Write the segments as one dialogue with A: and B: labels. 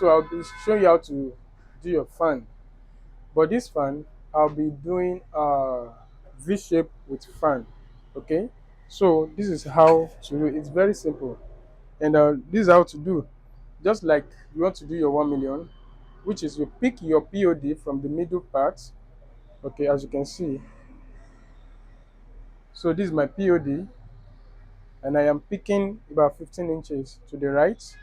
A: So I'll be showing you how to do your fan. But this fan, I'll be doing V shape with fan. Okay. So this is how to do it. It's very simple, and this is how to do. Just like you want to do your 1 million, which is you pick your POD from the middle part. Okay, as you can see. So this is my POD, and I am picking about 15 inches to the right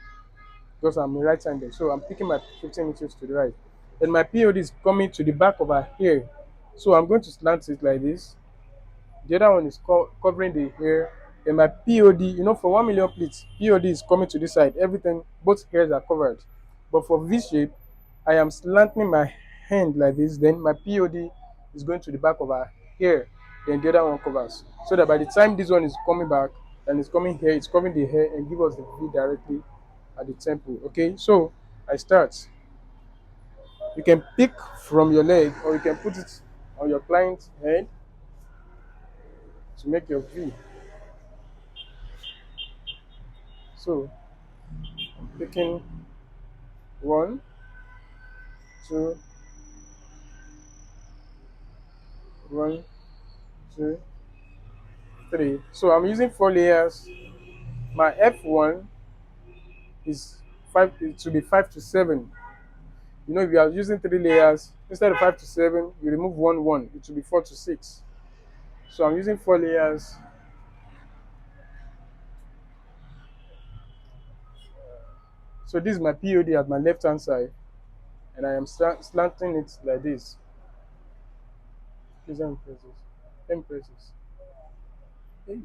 A: because I'm right-handed. So I'm picking my 15 inches to the right. And my POD is coming to the back of her hair. So I'm going to slant it like this. The other one is covering the hair. And my POD, for 1 million pleats, POD is coming to this side. Everything, both hairs are covered. But for V shape, I am slanting my hand like this. Then my POD is going to the back of her hair. Then the other one covers. So that by the time this one is coming back and it's coming here, it's covering the hair and give us the V directly at the temple. Okay, so I start. You can pick from your leg or you can put it on your client's head to make your V. So picking one, two, one, two, three. So I'm using 4 layers. My F1 is five. It should be 5 to 7. If you are using 3 layers instead of 5 to 7, you remove one. It should be 4 to 6. So I'm using 4 layers. So this is my POD at my left hand side, and I am slanting it like this. Please let me press this. Let me press this. Hey.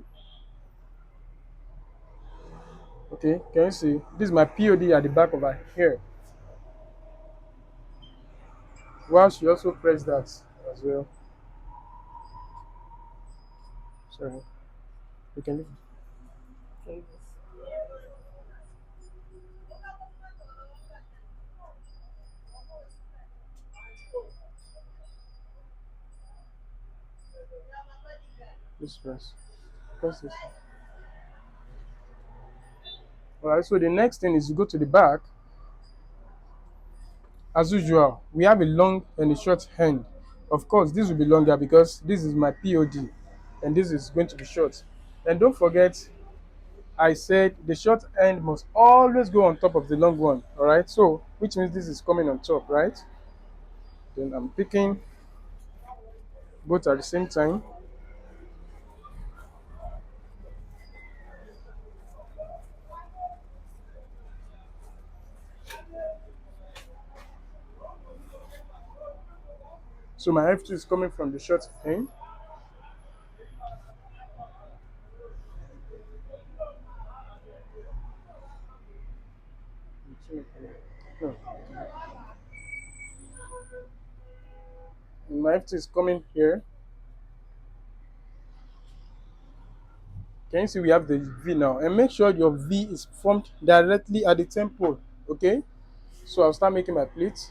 A: Okay, can you see? This is my POD at the back of her hair. Well, she also press that as well. Sorry, you can leave this press. Press this. Alright, so the next thing is you go to the back. As usual, we have a long and a short hand. Of course, this will be longer because this is my POD and this is going to be short. And don't forget, I said the short end must always go on top of the long one. Alright, so which means this is coming on top, right? Then I'm picking both at the same time. So my F2 is coming from the short end. No. And my F2 is coming here. Can you see we have the V now? And make sure your V is formed directly at the temple. Okay? So I'll start making my pleats.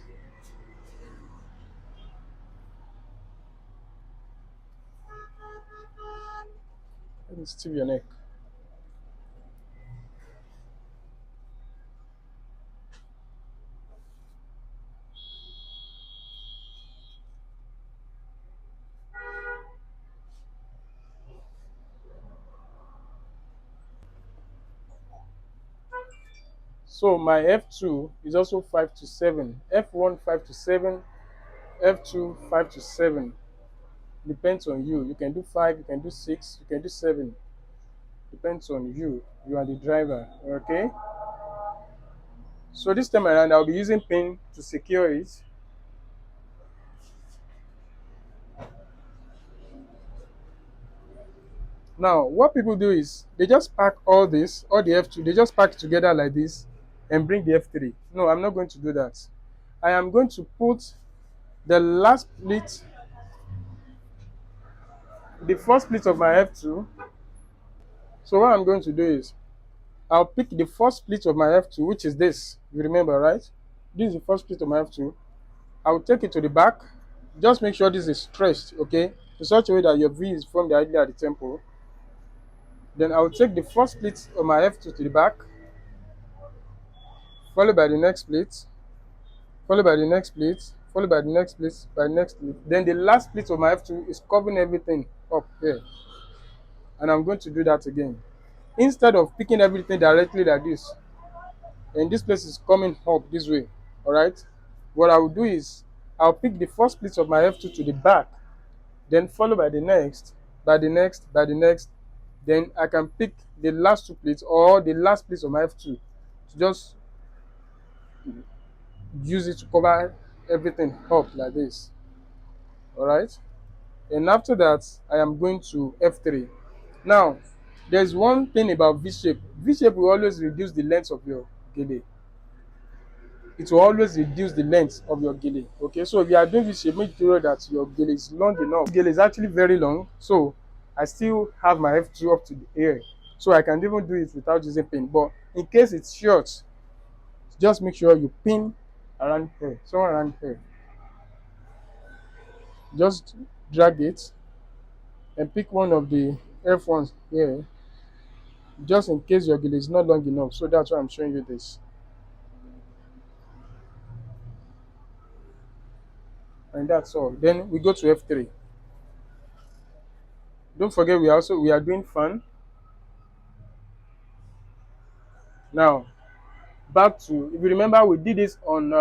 A: Let me steam your neck. So my F2 is also 5 to 7. F1 5 to 7. F2 5 to 7. Depends on you. You can do 5, you can do 6, you can do 7. Depends on you. You are the driver. Okay? So this time around, I'll be using pin to secure it. Now, what people do is they just pack all this, all the F2, they just pack together like this and bring the F3. No, I'm not going to do that. I am going to put the last split, the first split of my F2. So what I'm going to do is I'll pick the first split of my F2, which is this. You remember, right? This is the first split of my F2. I'll take it to the back. Just make sure this is stretched, okay? In such a way that your V is formed directly at the temple. Then I'll take the first split of my F2 to the back, followed by the next split. followed by the next plate, followed by the next plate, by the next plate. Then the last plate of my F2 is covering everything up here. And I'm going to do that again. Instead of picking everything directly like this, and this place is coming up this way, all right? What I will do is I'll pick the first plate of my F2 to the back, then followed by the next, by the next, by the next. Then I can pick the last two plates or the last place of my F2 to just use it to cover everything up like this, all right? And after that, I am going to F3. Now, there's one thing about V shape. V shape will always reduce the length of your gele. It will always reduce the length of your gele. Okay, so if you are doing V shape, make sure that your gele is long enough. This gele is actually very long, so I still have my F2 up to the air. So I can even do it without using pin. But in case it's short, just make sure you pin around here, somewhere around here. Just drag it and pick one of the F1s here, just in case your gele is not long enough. So that's why I'm showing you this. And that's all. Then we go to F3. Don't forget we are doing fan. Now back to, if you remember, we did this on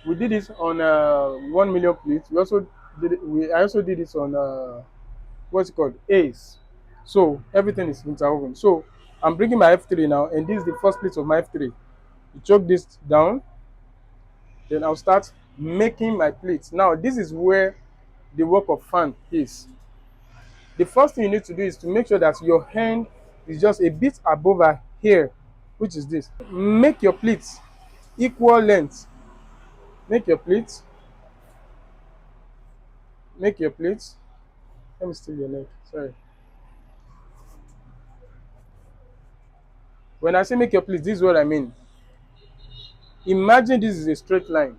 A: 1 million plates. I also did this on what's it called, Ace. So everything is interwoven. So I'm bringing my F3 now, and this is the first plate of my F3. You choke this down, then I'll start making my plates. Now this is where the work of fan is. The first thing you need to do is to make sure that your hand is just a bit above here, which is this. Make your pleats equal length. Make your pleats. Make your pleats. Let me steal your leg. Sorry. When I say make your pleats, this is what I mean. Imagine this is a straight line.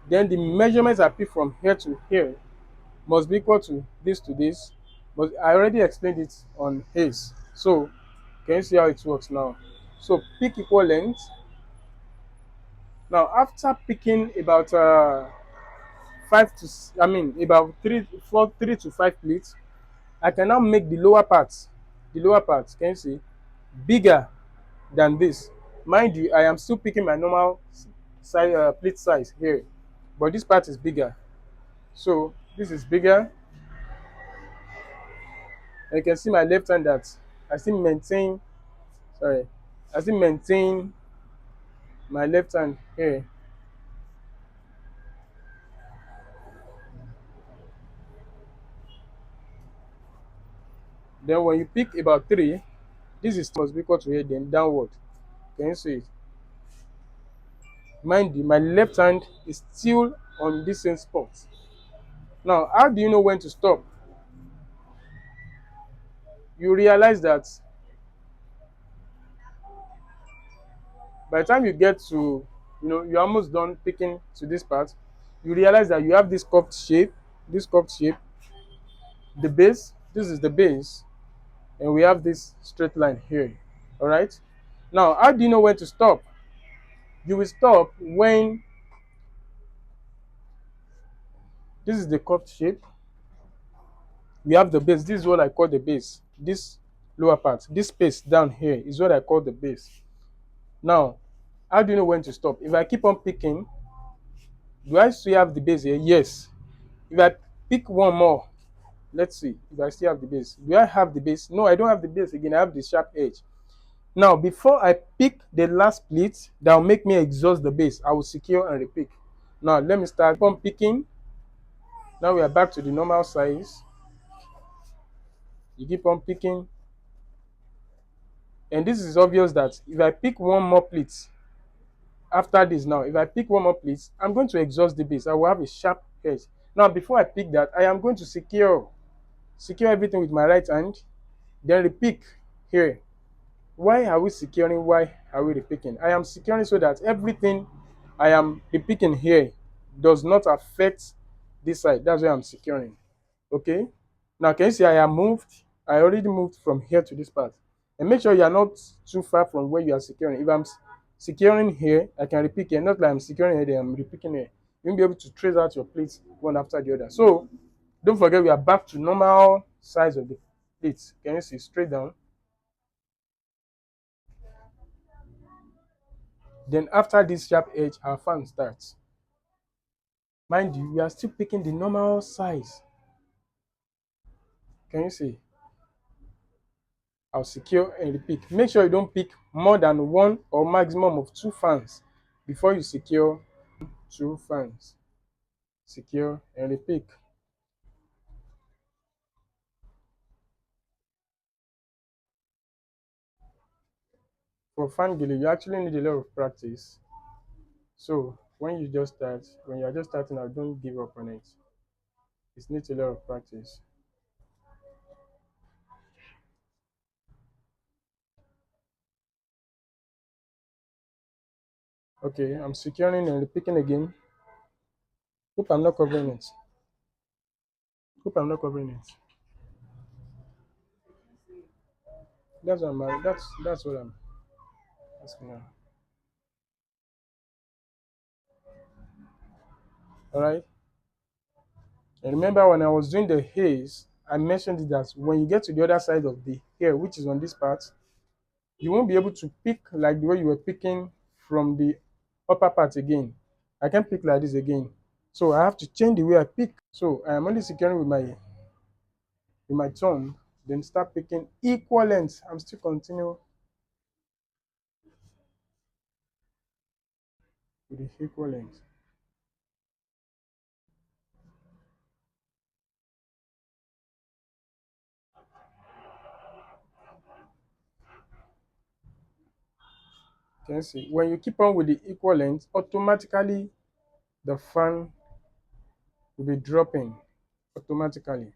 A: Then the measurements I pick from here to here must be equal to this. But I already explained it on Ace. So can you see how it works now? So pick equal length. Now after picking about about 3 to 5 plates, I can now make the lower parts. The lower parts, can you see, bigger than this. Mind you, I am still picking my normal size, plate size here, but this part is bigger. So this is bigger, and you can see my left hand that I still maintain. Sorry, I still maintain my left hand here. Then when you pick about 3, this is must be equal to here, then downward. Can you see it? Mind you, my left hand is still on this same spot. Now, how do you know when to stop? You realize that by the time you get to, you're almost done picking to this part, you realize that you have this curved shape, the base, this is the base, and we have this straight line here. All right. Now, how do you know when to stop? You will stop when this is the curved shape. We have the base. This is what I call the base. This lower part, this space down here is what I call the base. Now, how do you know when to stop? If I keep on picking, do I still have the base here? Yes. If I pick one more, let's see if I still have the base. Do I have the base? No, I don't have the base again. I have the sharp edge. Now, before I pick the last pleat that will make me exhaust the base, I will secure and repick. Now, let me start on picking. Now we are back to the normal size. You keep on picking. And this is obvious that if I pick one more pleat after this now, if I pick one more pleat, I'm going to exhaust the base. I will have a sharp edge. Now, before I pick that, I am going to secure everything with my right hand, then repick here. Why are we securing? Why are we repicking? I am securing so that everything I am repicking here does not affect this side. That's why I'm securing. Okay. Now, can you see I already moved from here to this part. And make sure you are not too far from where you are securing. If I'm securing here, I can repeat here. Not like I'm securing here, then I'm repeating here. You won't be able to trace out your plates one after the other. So don't forget we are back to normal size of the plates. Can you see straight down? Then after this sharp edge, our fan starts. Mind you, we are still picking the normal size. Can you see? I'll secure and repeat. Make sure you don't pick more than one or maximum of two fans before you secure two fans. Secure and repeat. For fan gele, you actually need a lot of practice. So when you just start, when you're just starting out, don't give up on it. It needs a lot of practice. Okay, I'm securing and repeating again. Hope I'm not covering it. Hope I'm not covering it. That's what I'm asking now. All right. And remember when I was doing the haze, I mentioned it that when you get to the other side of the hair, which is on this part, you won't be able to pick like the way you were picking from the upper part again. I can't pick like this again. So I have to change the way I pick. So I am only securing with my thumb, then start picking equal lengths. I'm still continue with the equal length. Can you see? When you keep on with the equal length, automatically the fan will be dropping automatically.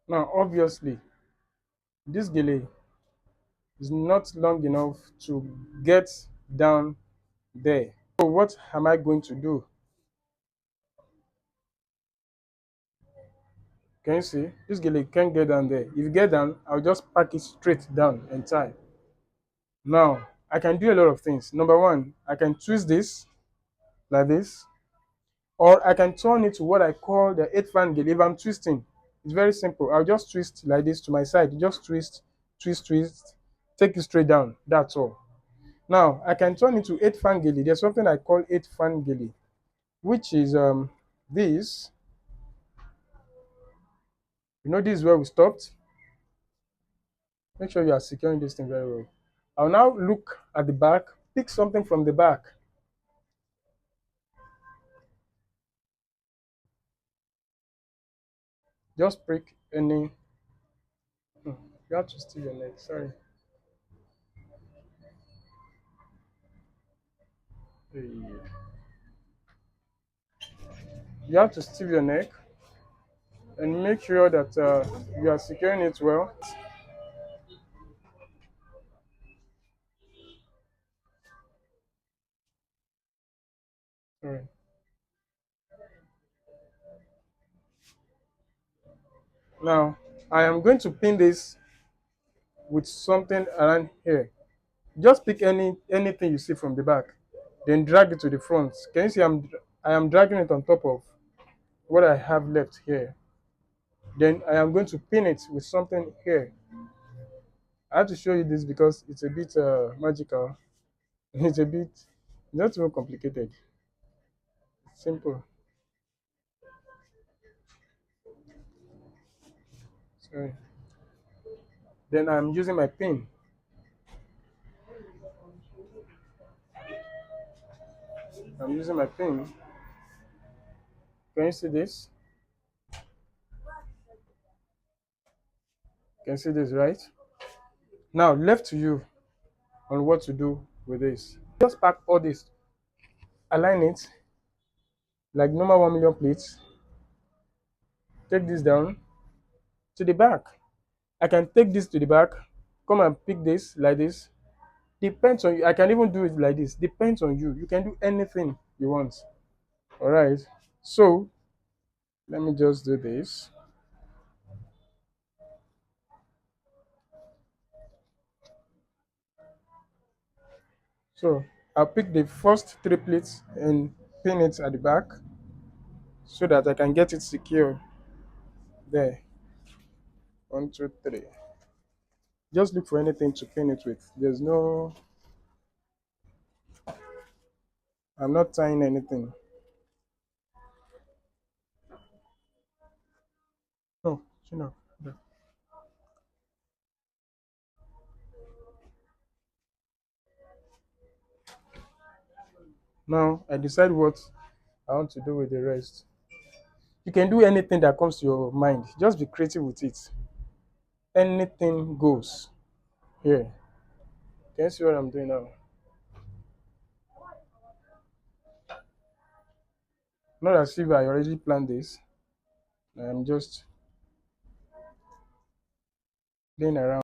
A: Now, obviously, this gele is not long enough to get down there. So what am I going to do? Can you see? This gele can't get down there. If you get down, I'll just pack it straight down and tie. Now, I can do a lot of things. Number one, I can twist this like this, or I can turn it to what I call the 8 fan gele. If I'm twisting, it's very simple. I'll just twist like this to my side. Just twist, twist, twist, take it straight down. That's all. Now, I can turn it to 8 fan gele. There's something I call 8 fan gele, which is this. You know, this is where we stopped. Make sure you are securing this thing very well. I'll now look at the back, pick something from the back. Just prick any. You have to steal your neck. Sorry. Hey. You have to steal your neck and make sure that you are securing it well. Sorry. Now, I am going to pin this with something around here. Just pick anything you see from the back, then drag it to the front. Can you see I am dragging it on top of what I have left here. Then I am going to pin it with something here. I have to show you this because it's a bit magical. It's a bit not even complicated. It's simple. Sorry. Then I'm using my pin. I'm using my pin. Can you see this? Can you see this, right? Now left to you on what to do with this. Just pack all this. align it like normal 1 million plates. Take this down to the back. I can take this to the back, come and pick this like this. Depends on you. I can even do it like this. Depends on you. You can do anything you want. All right. So let me just do this. So I'll pick the first three plates and pin it at the back so that I can get it secure there. One, two, three. Just look for anything to pin it with. There's no, I'm not tying anything. No, no. No. Now I decide what I want to do with the rest. You can do anything that comes to your mind. Just be creative with it. Anything goes. Here. Can you see what I'm doing now? Not as if I already planned this. I'm just playing around.